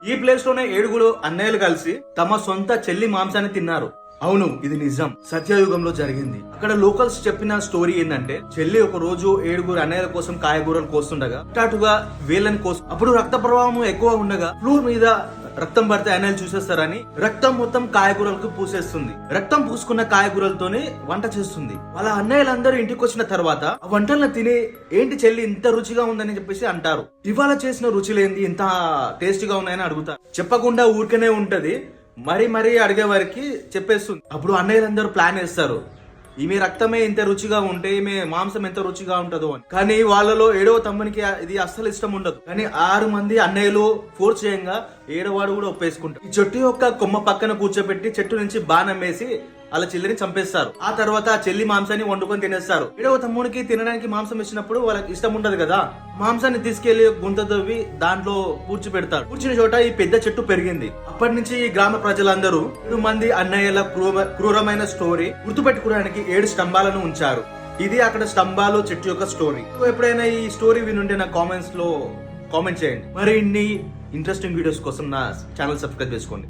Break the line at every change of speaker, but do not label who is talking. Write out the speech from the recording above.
ఈ ప్లేస్ లోనే 7 అన్నయ్యలు కలిసి తమ సొంత చెల్లి మాంసాన్ని తిన్నారు. అవును, ఇది నిజం, సత్యయుగంలో జరిగింది. అక్కడ లోకల్స్ చెప్పిన స్టోరీ ఏంటంటే, చెల్లి ఒక రోజు 7 అన్నయ్యల కోసం కాయగూరలు కోస్తుండగా హఠాత్తుగా వీళ్ళని కోసం అప్పుడు రక్త ప్రవాహం ఎక్కువ ఉండగా ఫ్లోర్ మీద రక్తం పడితే అన్నయ్యలు చూసేస్తారని రక్తం మొత్తం కాయగూరలకు పూసేస్తుంది. రక్తం పూసుకున్న కాయగూరలతోనే వంట చేస్తుంది. వాళ్ళ అన్నయ్యలందరూ ఇంటికి వచ్చిన తర్వాత ఆ వంటలను తిని ఏంటి చెల్లి ఇంత రుచిగా ఉందని చెప్పేసి అంటారు. ఇవాళ చేసిన రుచులేంది ఇంత టేస్టీగా ఉన్నాయని అడుగుతారు. చెప్పకుండా ఊరికనే ఉంటది, మరీ అడిగే వారికి చెప్పేస్తుంది. అప్పుడు అన్నయ్యలందరూ ప్లాన్ వేస్తారు, ఈమె రక్తమే ఇంత రుచిగా ఉంటే ఈమె మాంసం ఎంత రుచిగా ఉంటుందో అని. కానీ వాళ్ళలో 7వ తమ్మునికి ఇది అస్సలు ఇష్టం ఉండదు. కానీ 6 మంది అన్నయ్యలు ఫోర్స్ చేయంగా 7వ వాడు కూడా ఒప్పేసుకుంటారు. ఈ చెట్టు యొక్క కొమ్మ పక్కన కూర్చోబెట్టి చెట్టు నుంచి బాణం వేసి అలా చెల్లిని చంపేస్తారు. ఆ తర్వాత ఆ చెల్లి మాంసాన్ని వండుకొని తినేస్తారు. 7వ తమ్మునికి తినడానికి మాంసం ఇచ్చినప్పుడు వాళ్ళకి ఇష్టం ఉండదు కదా, మాంసాన్ని తీసుకెళ్లి గుంత తవ్వి దాంట్లో పూడ్చి పెడతారు. పూడ్చిన చోట ఈ పెద్ద చెట్టు పెరిగింది. అప్పటి నుంచి ఈ గ్రామ ప్రజలందరూ 7 మంది అన్నయ్యల క్రూరమైన స్టోరీ గుర్తుపెట్టుకోవడానికి 7 స్తంభాలను ఉంచారు. ఇది అక్కడ స్తంభాలు చెట్టు యొక్క స్టోరీ. ఎప్పుడైనా ఈ స్టోరీ వినుంటే నా కామెంట్స్ లో కామెంట్ చేయండి. మరి ఇన్ని ఇంట్రెస్టింగ్ వీడియోస్ కోసం నా ఛానల్ సబ్స్క్రైబ్ చేసుకోండి.